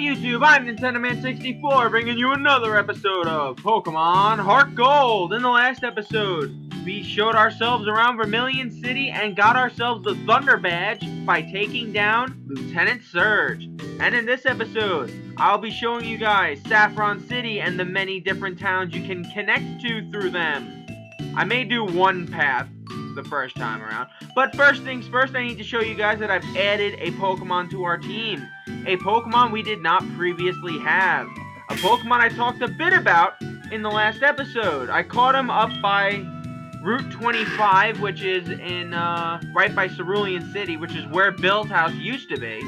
YouTube? I'm NintendoMan64 bringing you another episode of Pokemon HeartGold. In the last episode, we showed ourselves around Vermilion City and got ourselves the Thunder Badge by taking down Lieutenant Surge. And in this episode, I'll be showing you guys Saffron City and the many different towns you can connect to through them. I may do one path the first time around, but first things first, I need to show you guys that I've added a Pokemon to our team. A Pokemon we did not previously have. A Pokemon I talked a bit about in the last episode. I caught him up by Route 25, which is in right by Cerulean City, which is where Bill's house used to be.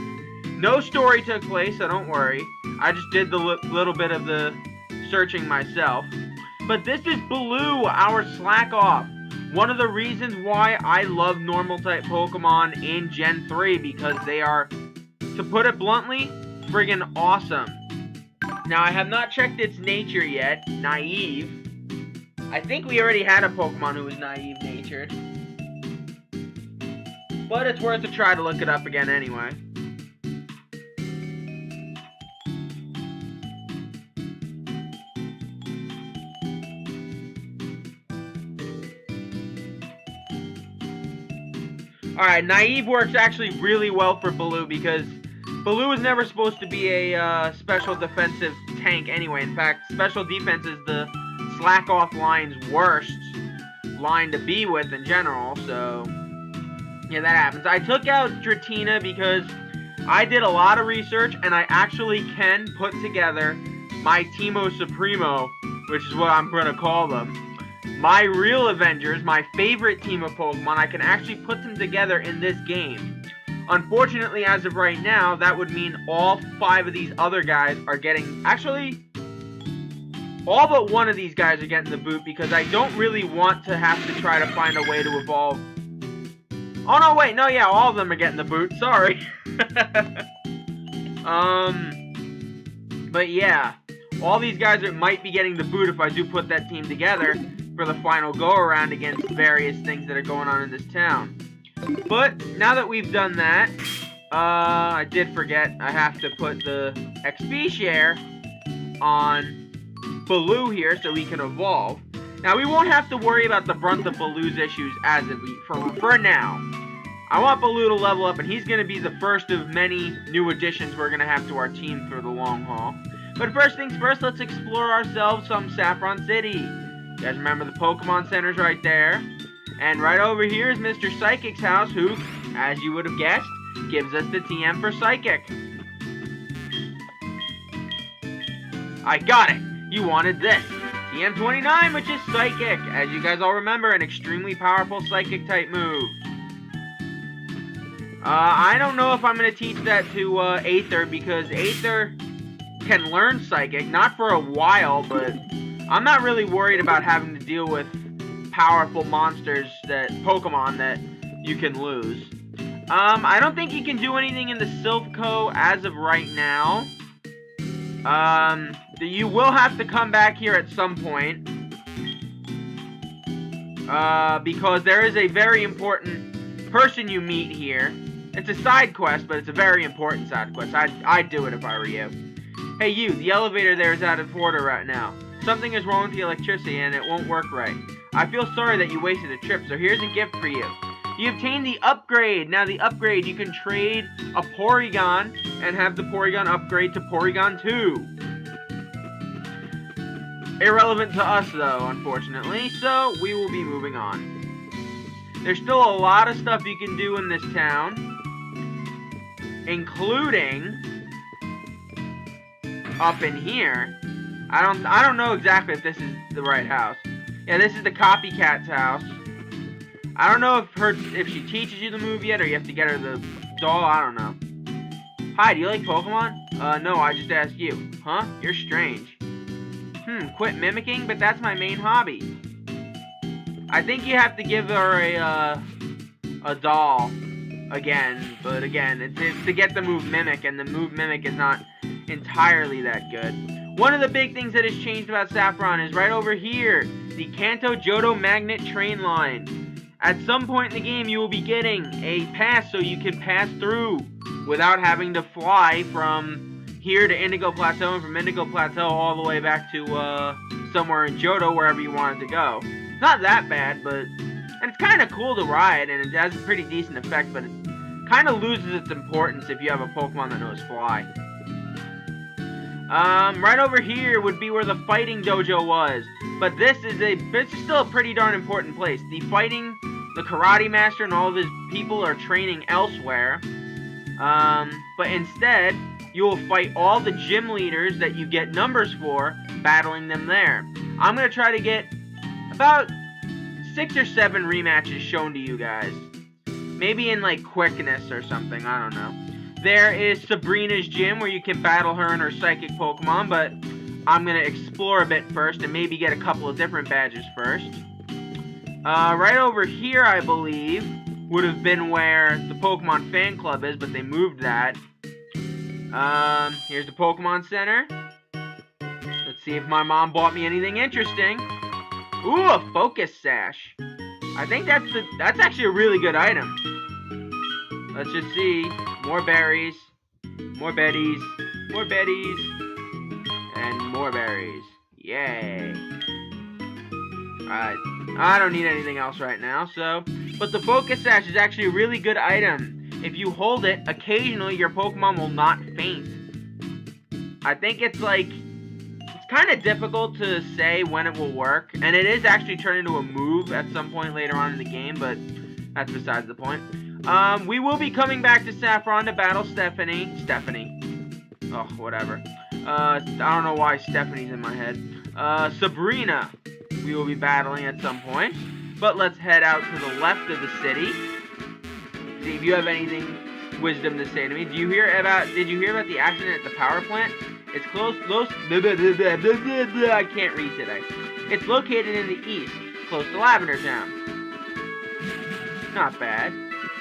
No story took place, so don't worry. I just did the little bit of the searching myself. But this is Baloo, our Slack-Off. One of the reasons why I love normal type Pokemon in Gen 3, because they are, to put it bluntly, friggin' awesome. Now, I have not checked its nature yet, Naive. I think we already had a Pokemon who was Naive natured. But it's worth a try to look it up again anyway. Alright, Naive works actually really well for Baloo because Baloo is never supposed to be a special defensive tank anyway. In fact, special defense is the Slack-Off line's worst line to be with in general, so yeah, that happens. I took out Dratini because I did a lot of research and I actually can put together my Teamo Supremo, which is what I'm going to call them. My real Avengers, my favorite team of Pokemon, I can actually put them together in this game. Unfortunately, as of right now, that would mean all 5 of these other guys are getting... Actually, all but one of these guys are getting the boot because I don't really want to have to try to find a way to evolve. Oh, no, wait. No, yeah, all of them are getting the boot. Sorry. But yeah, all these guys might be getting the boot if I do put that team together for the final go-around against various things that are going on in this town. But now that we've done that, I did forget I have to put the XP share on Baloo here so he can evolve. Now, we won't have to worry about the brunt of Baloo's issues as of for now. I want Baloo to level up, and he's going to be the first of many new additions we're going to have to our team for the long haul. But first things first, let's explore ourselves some Saffron City. You guys remember the Pokemon Center's right there. And right over here is Mr. Psychic's house, who, as you would have guessed, gives us the TM for Psychic. I got it! You wanted this. TM29, which is Psychic. As you guys all remember, an extremely powerful Psychic type move. I don't know if I'm going to teach that to Aether, because Aether can learn Psychic. Not for a while, but I'm not really worried about having to deal with powerful monsters, Pokemon that you can lose. I don't think you can do anything in the Silph as of right now. You will have to come back here at some point. Because there is a very important person you meet here. It's a side quest, but it's a very important side quest. I'd do it if I were you. Hey you, the elevator there is out of order right now. Something is wrong with the electricity and it won't work right. I feel sorry that you wasted a trip, so here's a gift for you. You obtained the upgrade. Now the upgrade, you can trade a Porygon and have the Porygon upgrade to Porygon 2. Irrelevant to us though, unfortunately, so we will be moving on. There's still a lot of stuff you can do in this town, including up in here. I don't know exactly if this is the right house. Yeah, this is the copycat's house. I don't know if she teaches you the move yet, or you have to get her the doll. I don't know. Hi, do you like Pokemon? No, I just asked you. Huh? You're strange. Quit mimicking, but that's my main hobby. I think you have to give her a doll again, but again, it's to get the move Mimic, and the move Mimic is not entirely that good. One of the big things that has changed about Saffron is right over here, the Kanto-Johto Magnet Train Line. At some point in the game, you will be getting a pass so you can pass through without having to fly from here to Indigo Plateau, and from Indigo Plateau all the way back to somewhere in Johto, wherever you wanted to go. It's not that bad, but and it's kind of cool to ride, and it has a pretty decent effect, but it kind of loses its importance if you have a Pokemon that knows Fly. Right over here would be where the fighting dojo was, but this is still a pretty darn important place. The karate master and all of his people are training elsewhere, but instead, you will fight all the gym leaders that you get numbers for, battling them there. I'm going to try to get about 6 or 7 rematches shown to you guys. Maybe in, like, quickness or something, I don't know. There is Sabrina's gym, where you can battle her and her psychic Pokemon, but I'm going to explore a bit first and maybe get a couple of different badges first. Right over here, I believe, would have been where the Pokemon Fan Club is, but they moved that. Here's the Pokemon Center. Let's see if my mom bought me anything interesting. Ooh, a Focus Sash. I think that's actually a really good item. Let's just see. More berries. More Betties. More Betties. And more berries. Yay. Alright. I don't need anything else right now, so... But the Focus Sash is actually a really good item. If you hold it, occasionally your Pokemon will not faint. I think it's like... It's kind of difficult to say when it will work. And it is actually turned into a move at some point later on in the game, but that's besides the point. We will be coming back to Saffron to battle Stephanie. Oh, whatever. I don't know why Stephanie's in my head. Sabrina. We will be battling at some point. But let's head out to the left of the city. See if you have anything wisdom to say to me. Did you hear about the accident at the power plant? It's I can't read today. It's located in the east, close to Lavender Town. Not bad.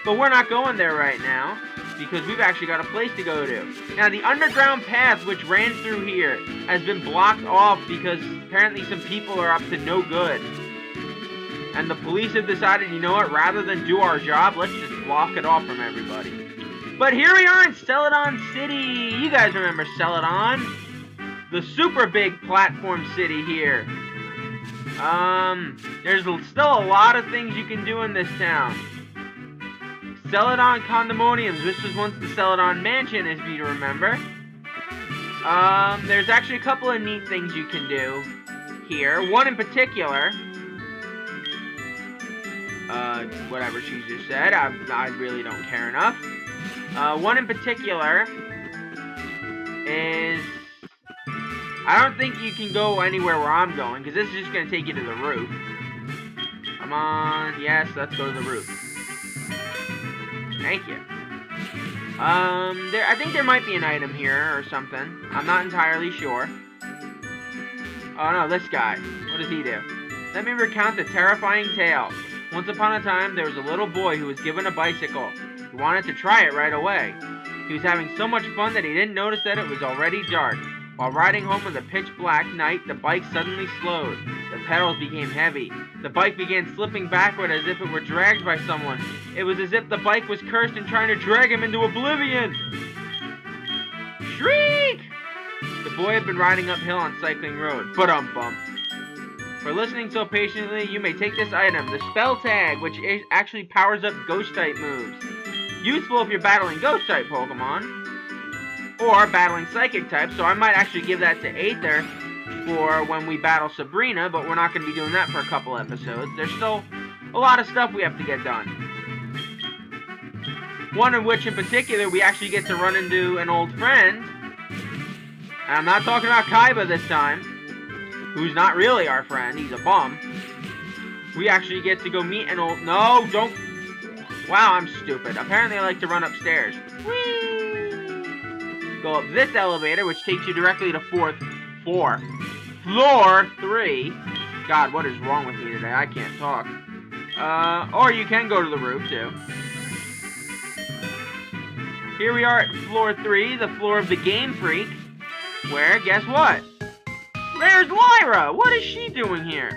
But we're not going there right now, because we've actually got a place to go to. Now, the underground path which ran through here has been blocked off because apparently some people are up to no good. And the police have decided, you know what, rather than do our job, let's just block it off from everybody. But here we are in Celadon City. You guys remember Celadon? The super big platform city here. There's still a lot of things you can do in this town. Celadon condominiums. This was once the Celadon Mansion, as you remember. There's actually a couple of neat things you can do here. One in particular... whatever she just said, I really don't care enough. One in particular is... I don't think you can go anywhere where I'm going, because this is just going to take you to the roof. Come on, yes, let's go to the roof. Thank you. I think there might be an item here or something. I'm not entirely sure. Oh no, this guy. What does he do? Let me recount the terrifying tale. Once upon a time, there was a little boy who was given a bicycle. He wanted to try it right away. He was having so much fun that he didn't notice that it was already dark. While riding home in the pitch-black night, the bike suddenly slowed. The pedals became heavy. The bike began slipping backward as if it were dragged by someone. It was as if the bike was cursed and trying to drag him into oblivion. Shriek! The boy had been riding uphill on Cycling Road. Ba-dum-bum. For listening so patiently, you may take this item, the Spell Tag, which actually powers up Ghost-type moves. Useful if you're battling Ghost-type Pokemon, or battling Psychic type, so I might actually give that to Aether for when we battle Sabrina, but we're not going to be doing that for a couple episodes. There's still a lot of stuff we have to get done. One of which in particular, we actually get to run into an old friend. And I'm not talking about Kaiba this time, who's not really our friend, he's a bum. We actually get to go meet an old... No, don't... Wow, I'm stupid. Apparently I like to run upstairs. Whee! Go up this elevator, which takes you directly to floor 3. God, what is wrong with me today? I can't talk. Or you can go to the roof, too. Here we are at floor 3, the floor of the Game Freak, where, guess what? There's Lyra! What is she doing here?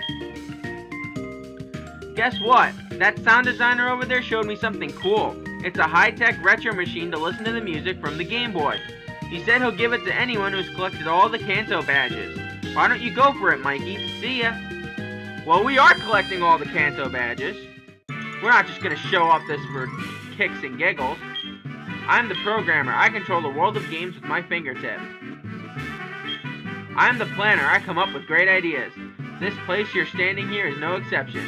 Guess what? That sound designer over there showed me something cool. It's a high-tech retro machine to listen to the music from the Game Boy. He said he'll give it to anyone who's collected all the Kanto badges. Why don't you go for it, Mikey? See ya. Well, we are collecting all the Kanto badges. We're not just gonna show off this for kicks and giggles. I'm the programmer. I control the world of games with my fingertips. I'm the planner. I come up with great ideas. This place you're standing here is no exception.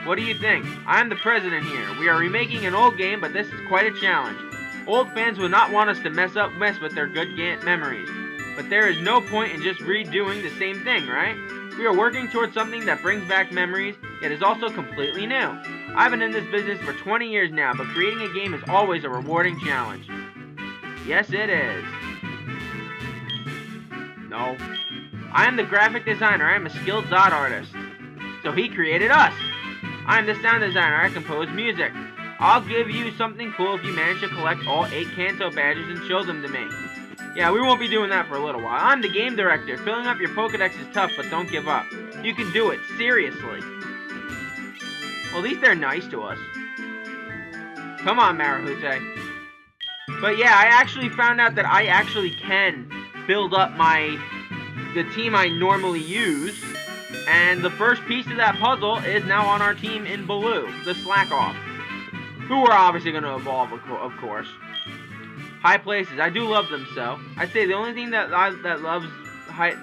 What do you think? I'm the president here. We are remaking an old game, but this is quite a challenge. Old fans would not want us to mess with their good memories. But there is no point in just redoing the same thing, right? We are working towards something that brings back memories, yet is also completely new. I've been in this business for 20 years now, but creating a game is always a rewarding challenge. Yes, it is. No. I am the graphic designer. I am a skilled dot artist. So he created us. I am the sound designer. I compose music. I'll give you something cool if you manage to collect all 8 Kanto badges and show them to me. Yeah, we won't be doing that for a little while. I'm the game director. Filling up your Pokedex is tough, but don't give up. You can do it. Seriously. Well, at least they're nice to us. Come on, Marahute. But yeah, I actually found out that I actually can build up the team I normally use. And the first piece of that puzzle is now on our team in Blue, the Slack Off, who we're obviously going to evolve, of course. High places, I do love them so. I'd say the only thing that loves height,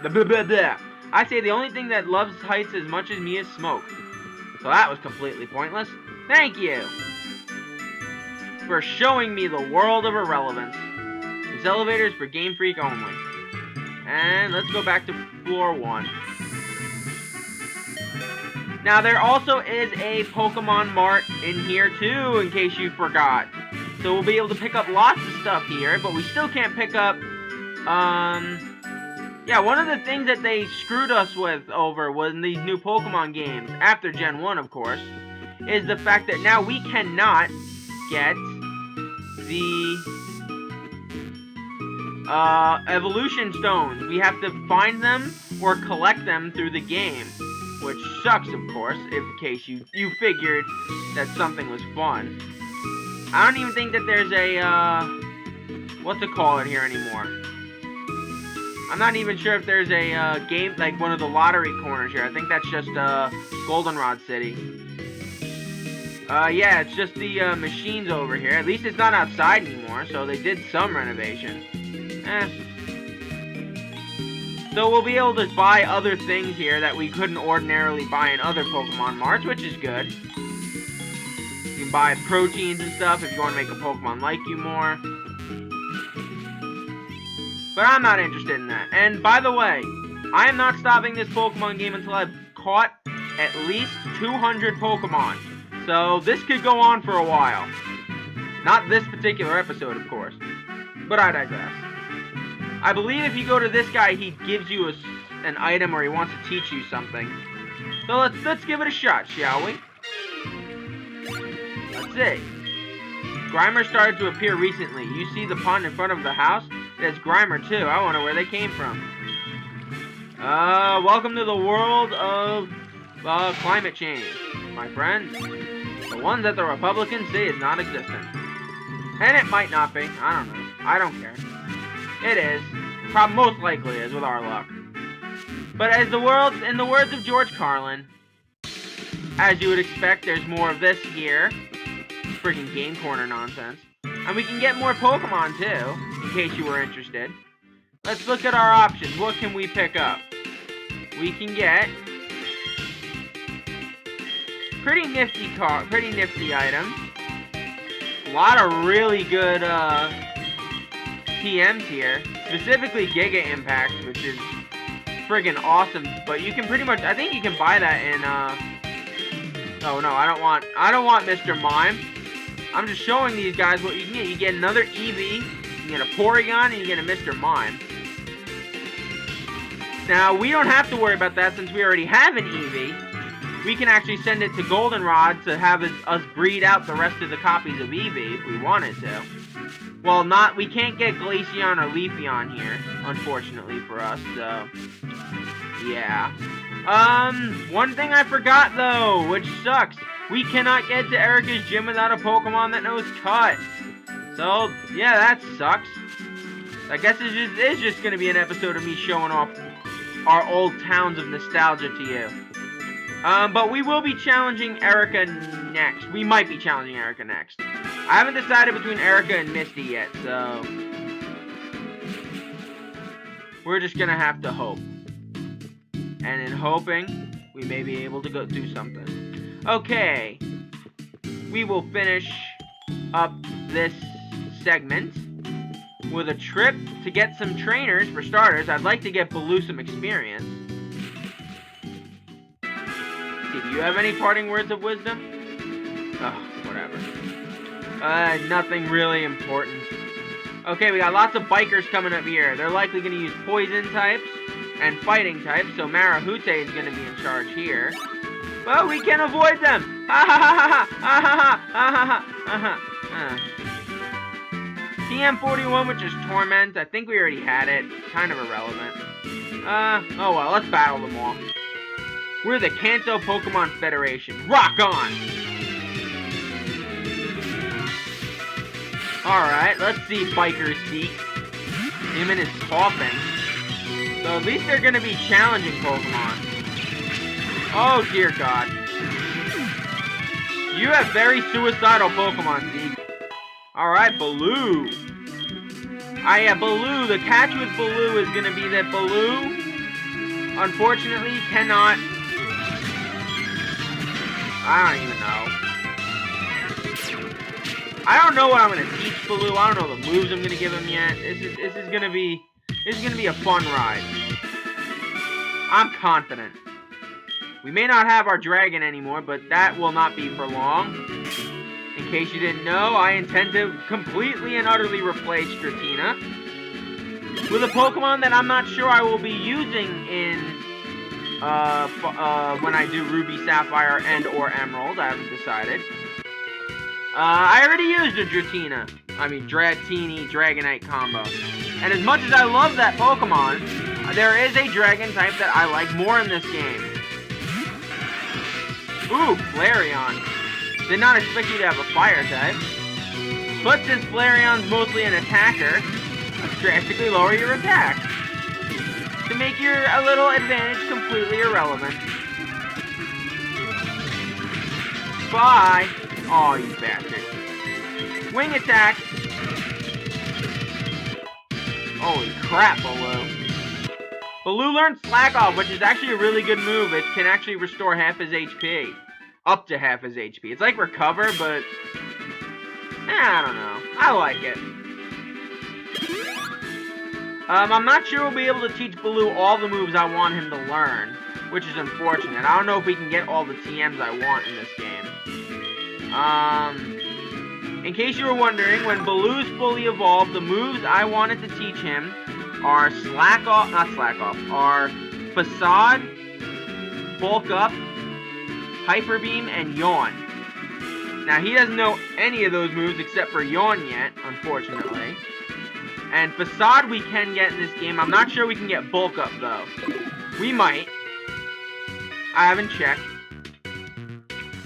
I'd say the only thing that loves heights as much as me is smoke. So that was completely pointless. Thank you for showing me the world of irrelevance. This elevator is for Game Freak only. And let's go back to floor 1. Now, there also is a Pokemon Mart in here, too, in case you forgot. So we'll be able to pick up lots of stuff here, but we still can't pick up, yeah, one of the things that they screwed us with over was in these new Pokemon games, after Gen 1, of course, is the fact that now we cannot get the, evolution stones. We have to find them or collect them through the game. Which sucks, of course, in case you figured that something was fun. I don't even think that there's a, what to call it here anymore. I'm not even sure if there's a, game, like one of the lottery corners here. I think that's just, Goldenrod City. Yeah, it's just the, machines over here. At least it's not outside anymore, so they did some renovation. So we'll be able to buy other things here that we couldn't ordinarily buy in other Pokemon Marts, which is good. You can buy proteins and stuff if you want to make a Pokemon like you more. But I'm not interested in that. And by the way, I am not stopping this Pokemon game until I've caught at least 200 Pokemon. So this could go on for a while. Not this particular episode, of course. But I digress. I believe if you go to this guy, he gives you an item or he wants to teach you something. So let's give it a shot, shall we? Let's see. Grimer started to appear recently. You see the pond in front of the house? It has Grimer too. I wonder where they came from. Welcome to the world of climate change, my friend. The one that the Republicans say is non-existent. And it might not be. I don't know. I don't care. It is. Most likely is, with our luck. But in the words of George Carlin, as you would expect, there's more of this here. Freaking Game Corner nonsense. And we can get more Pokemon, too, in case you were interested. Let's look at our options. What can we pick up? We can get pretty nifty items. A lot of really good, TMs here, specifically Giga Impact, which is friggin' awesome. But you can pretty much, I think you can buy that in, oh no, I don't want Mr. Mime. I'm just showing these guys what you can get. You get another Eevee, you get a Porygon, and you get a Mr. Mime. Now, we don't have to worry about that since we already have an Eevee. We can actually send it to Goldenrod to have us breed out the rest of the copies of Eevee if we wanted to. Well, we can't get Glaceon or Leafeon here, unfortunately for us, so, yeah. One thing I forgot, though, which sucks. We cannot get to Erica's gym without a Pokemon that knows Cut. So, yeah, that sucks. I guess it is just going to be an episode of me showing off our old towns of nostalgia to you. But we will be challenging Erica next. We might be challenging Erica next. I haven't decided between Erica and Misty yet, so we're just going to have to hope. And in hoping, we may be able to go do something. Okay. We will finish up this segment with a trip to get some trainers. For starters, I'd like to get Baloo some experience. Do you have any parting words of wisdom? Oh, whatever. Nothing really important. Okay, we got lots of bikers coming up here. They're likely going to use poison types and fighting types, so Marahute is going to be in charge here. Well, we can avoid them! Ha ha ha ha ha ha ha ha. TM41, which is Torment. I think we already had it. Kind of irrelevant. Oh well, let's battle them all. We're the Kanto Pokemon Federation. Rock on! Alright, let's see Biker Seek. Him and his coughing. So at least they're gonna be challenging Pokemon. Oh dear God. You have very suicidal Pokemon, Zeke. Alright, Baloo. Yeah, Baloo. The catch with Baloo is gonna be that Baloo, unfortunately, cannot... I don't even know. I don't know what I'm gonna teach Baloo. I don't know the moves I'm gonna give him yet. This is gonna be a fun ride. I'm confident. We may not have our dragon anymore, but that will not be for long. In case you didn't know, I intend to completely and utterly replace Stratina with a Pokemon that I'm not sure I will be using in when I do Ruby, Sapphire, and or Emerald. I haven't decided. I already used a Dratini Dragonite combo. And as much as I love that Pokemon, there is a Dragon type that I like more in this game. Ooh, Flareon. Did not expect you to have a Fire type. But since Flareon's mostly an attacker, let's drastically lower your attack to make your little advantage completely irrelevant. Bye! Oh, you bastard. Wing attack! Holy crap, Baloo. Baloo learned Slack Off, which is actually a really good move. It can actually restore half his HP. Up to half his HP. It's like Recover, but... I don't know. I like it. I'm not sure we'll be able to teach Baloo all the moves I want him to learn, which is unfortunate. I don't know if we can get all the TMs I want in this game. In case you were wondering, when Baloo's fully evolved, the moves I wanted to teach him are are Facade, Bulk Up, Hyper Beam, and Yawn. Now, he doesn't know any of those moves except for Yawn yet, unfortunately. And Facade we can get in this game. I'm not sure we can get Bulk Up, though. We might. I haven't checked.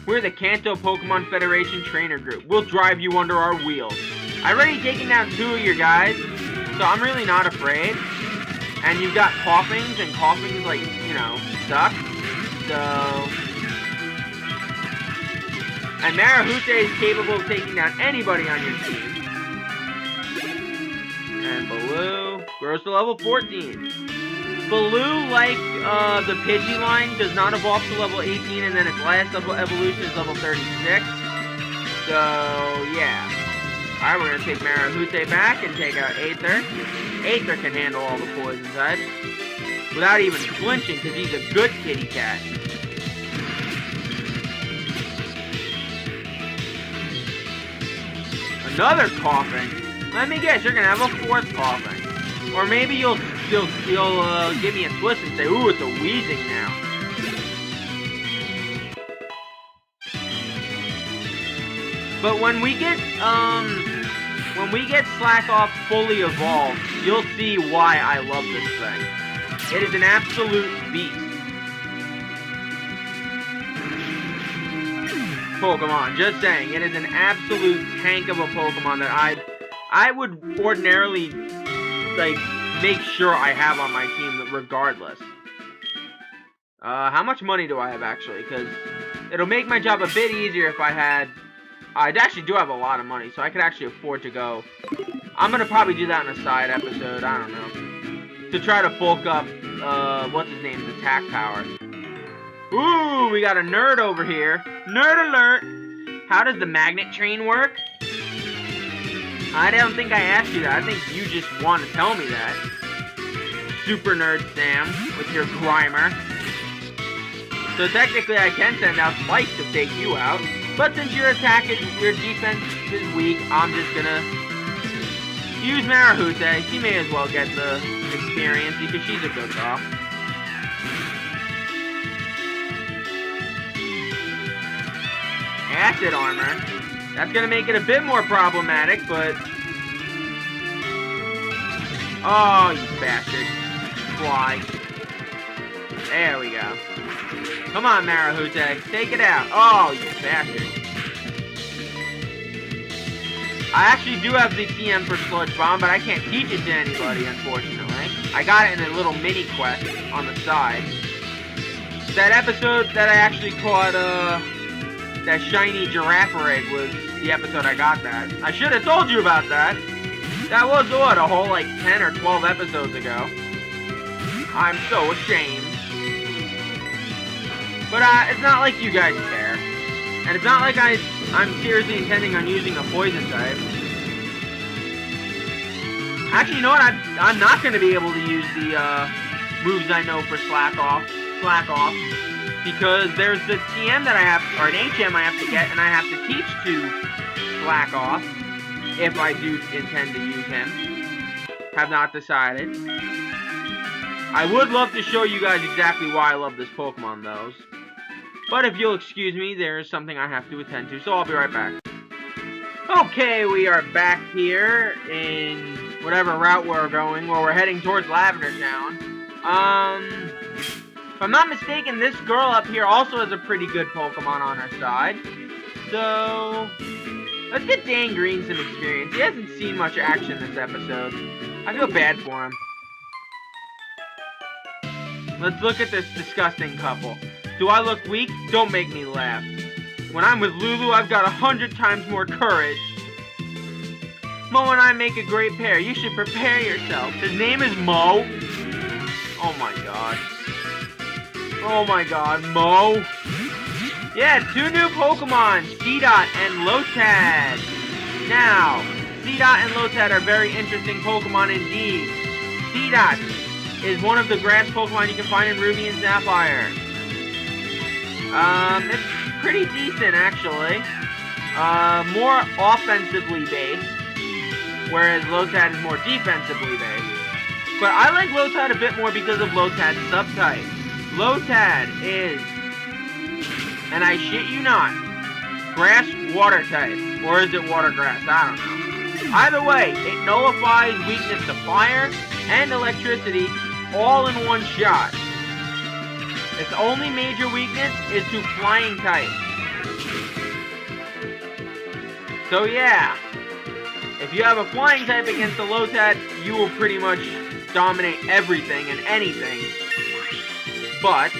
We're the Kanto Pokemon Federation Trainer Group. We'll drive you under our wheels. I've already taken down 2 of your guys, so I'm really not afraid. And you've got Coughings, and Coughings, like, you know, suck. So... And Marahute is capable of taking down anybody on your team. And Baloo grows to level 14. Baloo, like the Pidgey does not evolve to level 18, and then its last evolution is level 36. So, yeah. Alright, we're going to take Marahute back and take out Aether. Aether can handle all the poison types without even flinching, because he's a good kitty cat. Another Coughing. Let me guess, you're gonna have a 4th Coughing. Or maybe you'll give me a twist and say, ooh, it's a Wheezing now. But when we get Slack Off fully evolved, you'll see why I love this thing. It is an absolute beast. Pokemon, just saying, it is an absolute tank of a Pokemon that I would ordinarily like, make sure I have on my team regardless. How much money do I have, actually? Because it'll make my job a bit easier if I had... I actually do have a lot of money, so I could actually afford to go. I'm going to probably do that in a side episode, I don't know. To try to bulk up, what's his name's attack power. Ooh, we got a nerd over here. Nerd alert! How does the magnet train work? I don't think I asked you that. I think you just want to tell me that. Super Nerd Sam, with your Grimer. So technically I can send out Spike to take you out. But since your defense is weak, I'm just gonna use Marahute. She may as well get the experience because she's a good girl. Acid armor. That's gonna make it a bit more problematic, but... Oh, you bastard. Fly. There we go. Come on, Marahute. Take it out. Oh, you bastard. I actually do have the TM for Sludge Bomb, but I can't teach it to anybody, unfortunately. I got it in a little mini quest on the side. That episode that I actually caught, that shiny giraffe egg was the episode I got that. I should have told you about that. That was, what, a whole, like, 10 or 12 episodes ago. I'm so ashamed. But, it's not like you guys care. And it's not like I'm seriously intending on using a poison type. Actually, you know what? I'm not going to be able to use the, moves I know for Slack Off. Because there's the TM that I have, or an HM I have to get, and I have to teach to Slack Off. If I do intend to use him. Have not decided. I would love to show you guys exactly why I love this Pokemon, though. But if you'll excuse me, there is something I have to attend to, so I'll be right back. Okay, we are back here in whatever route we're going. Well, we're heading towards Lavender Town. If I'm not mistaken, this girl up here also has a pretty good Pokemon on her side. So... let's get Dan Green some experience. He hasn't seen much action this episode. I feel bad for him. Let's look at this disgusting couple. Do I look weak? Don't make me laugh. When I'm with Lulu, I've got 100 times more courage. Mo and I make a great pair. You should prepare yourself. His name is Mo. Oh my god. Oh my god, Mo. Yeah, 2 new Pokemon, Seedot and Lotad. Now, Seedot and Lotad are very interesting Pokemon indeed. Seedot is one of the grass Pokemon you can find in Ruby and Sapphire. It's pretty decent, actually. More offensively based, whereas Lotad is more defensively based. But I like Lotad a bit more because of Lotad's subtype. Lotad is... and I shit you not, grass water type. Or is it water grass? I don't know. Either way, it nullifies weakness to fire and electricity all in one shot. Its only major weakness is to flying type. So yeah, if you have a flying type against a Lotad, you will pretty much dominate everything and anything. But,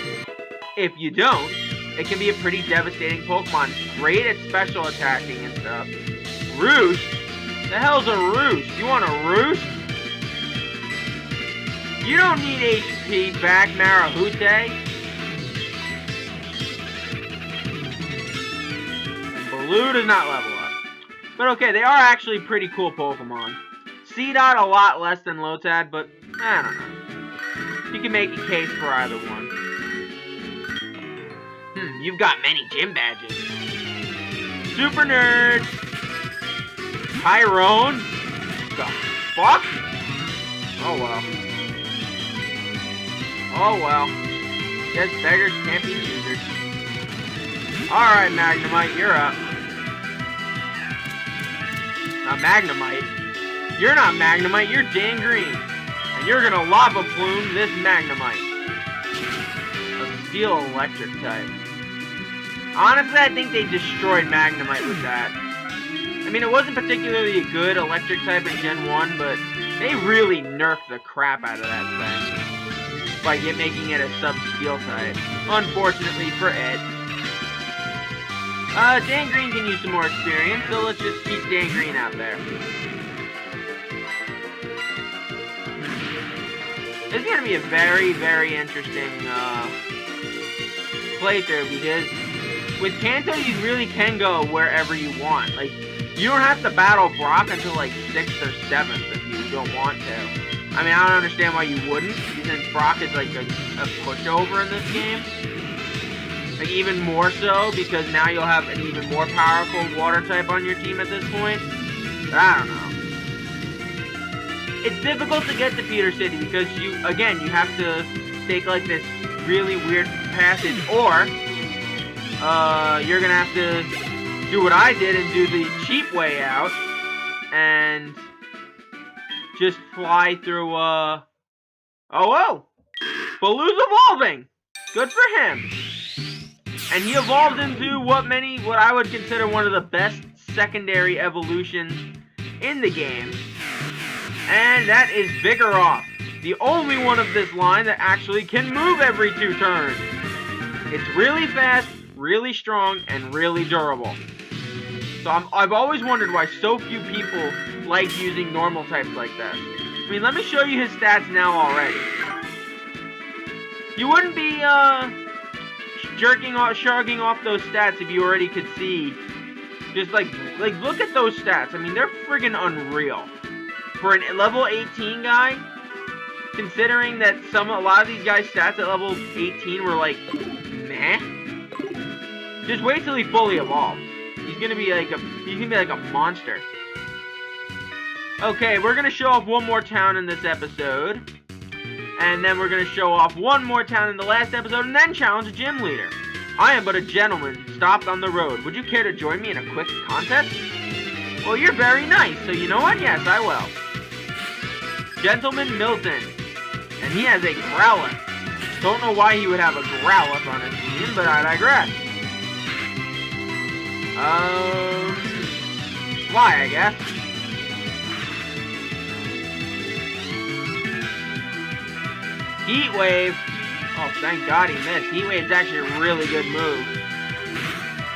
if you don't, it can be a pretty devastating Pokemon. Great at special attacking and stuff. Roost? The hell's a Roost? You want a Roost? You don't need HP back, Marahute. Blue does not level up. But okay, they are actually pretty cool Pokemon. Seedot a lot less than Lotad, but I don't know. You can make a case for either one. You've got many gym badges. Super Nerd! Tyrone? The fuck? Oh well. Oh well. Guess beggars can't be choosers. Alright, Magnemite, you're up. Not Magnemite. You're not Magnemite, you're Dan Green. And you're gonna Lava Plume this Magnemite. A Steel Electric type. Honestly, I think they destroyed Magnemite with that. I mean, it wasn't particularly a good electric type in Gen 1, but They really nerfed the crap out of that thing by making it a sub-steel type. Unfortunately for it. Dan Green can use some more experience, so let's just keep Dan Green out there. This is going to be a very, very interesting playthrough, because with Kanto, you really can go wherever you want. Like, you don't have to battle Brock until, like, 6th or 7th if you don't want to. I mean, I don't understand why you wouldn't, since Brock is, like, a pushover in this game. Like, even more so, because now you'll have an even more powerful water type on your team at this point. But I don't know. It's difficult to get to Peter City because you have to take like this really weird passage, or you're gonna have to do what I did and do the cheap way out and just fly through, oh, Baloo's evolving! Good for him! And he evolved into what I would consider one of the best secondary evolutions in the game. And that is Vigoroth, the only one of this line that actually can move every 2 turns. It's really fast, really strong, and really durable. So I've always wondered why so few people like using normal types like that. I mean, let me show you his stats now already. You wouldn't be shrugging off those stats if you already could see. Just like look at those stats. I mean, they're friggin' unreal. For a level 18 guy, considering that a lot of these guys' stats at level 18 were like, meh. Just wait till he fully evolves. He's gonna be like a monster. Okay, we're gonna show off one more town in this episode, and then we're gonna show off one more town in the last episode, and then challenge a gym leader. I am but a gentleman stopped on the road. Would you care to join me in a quick contest? Well, you're very nice, so you know what? Yes, I will. Gentleman Milton. And he has a Growlithe. Don't know why he would have a Growlithe on his team, but I digress. Why, I guess. Heat Wave. Oh, thank God he missed. Heat Wave's actually a really good move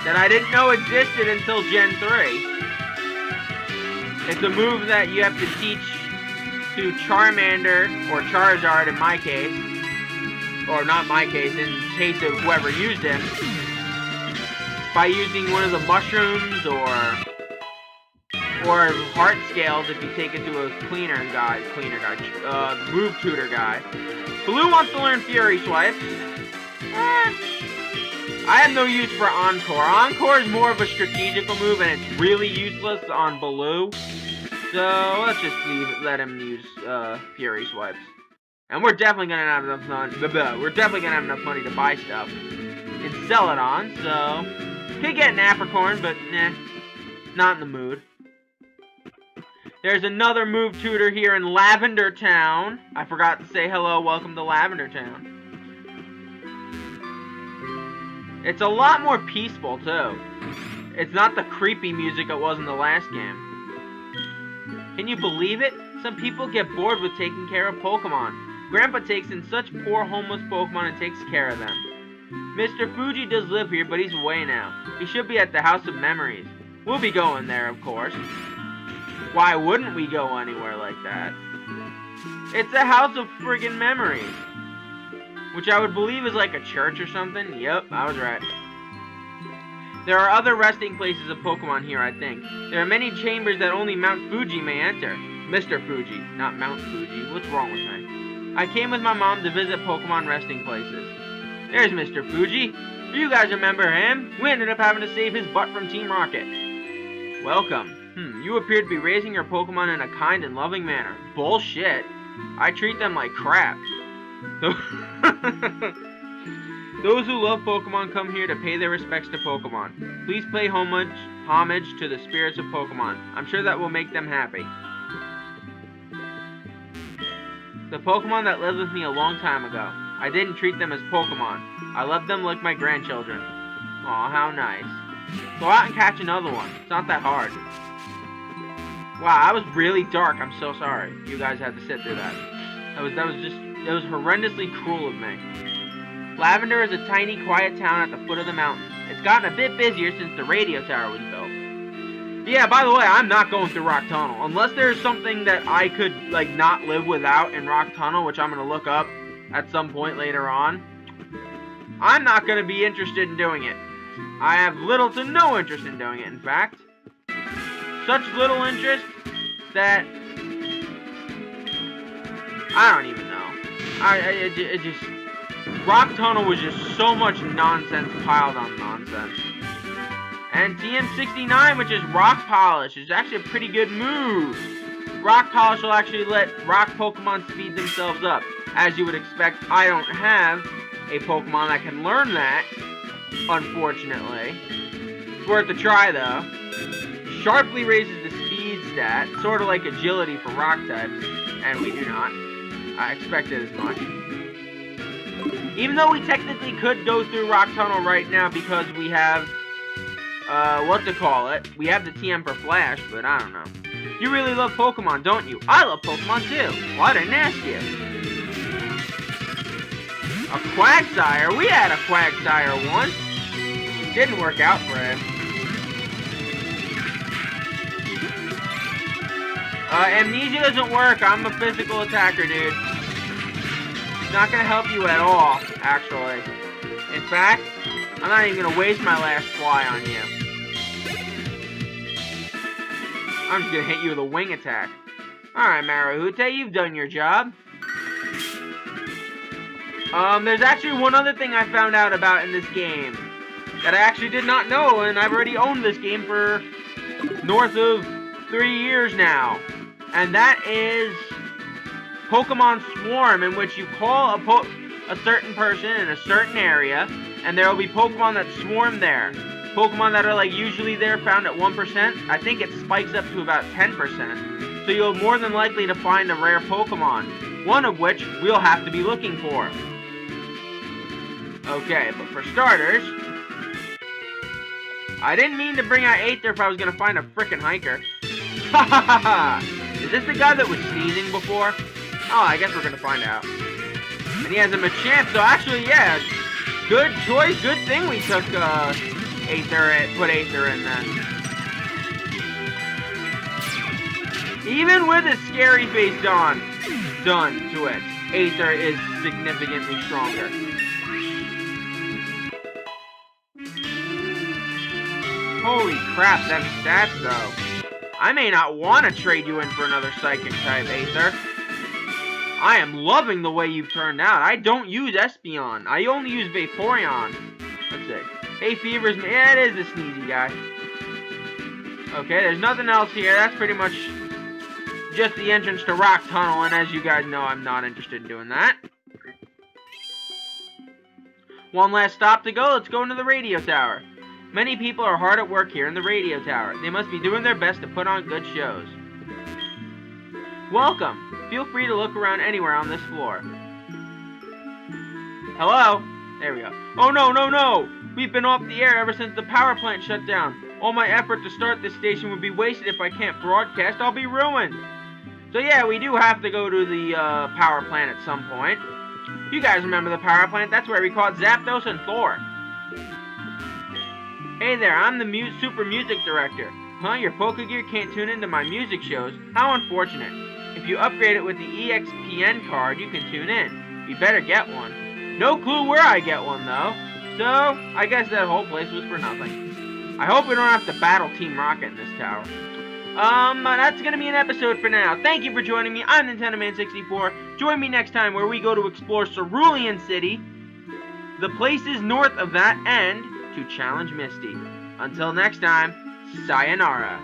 that I didn't know existed until Gen 3. It's a move that you have to teach to Charmander, or Charizard in my case, or not my case, in case of whoever used him, by using one of the mushrooms or heart scales if you take it to a move tutor guy. Blue wants to learn Fury Swipes. I have no use for Encore. Encore is more of a strategical move, and it's really useless on Baloo. So let's just let him use Fury Swipes. And we're definitely gonna have enough money. We're definitely gonna have enough money to buy stuff and sell it on. So could get an Apricorn, but nah, not in the mood. There's another move tutor here in Lavender Town. I forgot to say hello, welcome to Lavender Town. It's a lot more peaceful, too. It's not the creepy music it was in the last game. Can you believe it? Some people get bored with taking care of Pokemon. Grandpa takes in such poor homeless Pokemon and takes care of them. Mr. Fuji does live here, but he's away now. He should be at the House of Memories. We'll be going there, of course. Why wouldn't we go anywhere like that? It's a House of friggin' Memories. Which I would believe is like a church or something. Yep, I was right. There are other resting places of Pokemon here, I think. There are many chambers that only Mount Fuji may enter. Mr. Fuji, not Mount Fuji. What's wrong with me? I came with my mom to visit Pokemon resting places. There's Mr. Fuji. Do you guys remember him? We ended up having to save his butt from Team Rocket. Welcome. You appear to be raising your Pokemon in a kind and loving manner. Bullshit. I treat them like crap. Those who love Pokemon come here to pay their respects to Pokemon. Please pay homage to the spirits of Pokemon. I'm sure that will make them happy. The Pokemon that lived with me a long time ago. I didn't treat them as Pokemon. I loved them like my grandchildren. Aw, how nice. Go out and catch another one. It's not that hard. Wow, that was really dark. I'm so sorry. You guys had to sit through that. It was horrendously cruel of me. Lavender is a tiny, quiet town at the foot of the mountain. It's gotten a bit busier since the radio tower was built. Yeah, by the way, I'm not going through Rock Tunnel. Unless there's something that I could, like, not live without in Rock Tunnel, which I'm going to look up at some point later on. I'm not going to be interested in doing it. I have little to no interest in doing it, in fact. Such little interest that I don't even know. Rock Tunnel was just so much nonsense piled on nonsense. And TM69, which is Rock Polish, is actually a pretty good move. Rock Polish will actually let rock Pokemon speed themselves up. As you would expect, I don't have a Pokemon that can learn that, unfortunately. It's worth a try, though. Sharply raises the speed stat, sort of like agility for rock types, and we do not. I expected as much. Even though we technically could go through Rock Tunnel right now because we have, we have the TM for Flash, but I don't know. You really love Pokemon, don't you? I love Pokemon too. Well, I didn't ask you. A Quagsire? We had a Quagsire once. Didn't work out for him. Amnesia doesn't work. I'm a physical attacker, dude. It's not gonna help you at all, actually. In fact, I'm not even gonna waste my last fly on you. I'm just gonna hit you with a wing attack. Alright, Marahute, you've done your job. There's actually one other thing I found out about in this game that I actually did not know, and I've already owned this game for north of 3 years now. And that is Pokemon Swarm, in which you call a certain person in a certain area, and there will be Pokemon that swarm there. Pokemon that are, like, usually there found at 1%. I think it spikes up to about 10%. So you're more than likely to find a rare Pokemon, one of which we'll have to be looking for. Okay, but for starters, I didn't mean to bring out Aether if I was going to find a frickin' hiker. Ha ha ha ha! Is this the guy that was sneezing before? Oh, I guess we're going to find out. And he has a Machamp, so actually, yeah, good choice, good thing we took, put Aether in then. Even with a scary face done to it, Aether is significantly stronger. Holy crap, them stats though. I may not want to trade you in for another Psychic type, Aether. I am loving the way you've turned out. I don't use Espeon. I only use Vaporeon. Let's see. Hey, Fever's... Yeah, it is the sneezy guy. Okay, there's nothing else here. That's pretty much just the entrance to Rock Tunnel, and as you guys know, I'm not interested in doing that. One last stop to go. Let's go into the radio tower. Many people are hard at work here in the radio tower. They must be doing their best to put on good shows. Welcome. Feel free to look around anywhere on this floor. Hello? There we go. Oh no, no, no! We've been off the air ever since the power plant shut down. All my effort to start this station would be wasted if I can't broadcast. I'll be ruined. So yeah, we do have to go to the power plant at some point. You guys remember the power plant? That's where we caught Zapdos and Thor. Hey there, I'm the Super Music Director. Huh, your Pokegear can't tune into my music shows? How unfortunate. If you upgrade it with the EXPN card, you can tune in. You better get one. No clue where I get one, though. So, I guess that whole place was for nothing. I hope we don't have to battle Team Rocket in this tower. That's gonna be an episode for now. Thank you for joining me. I'm NintendoMan64. Join me next time where we go to explore Cerulean City, the places north of that, and to challenge Misty. Until next time, sayonara.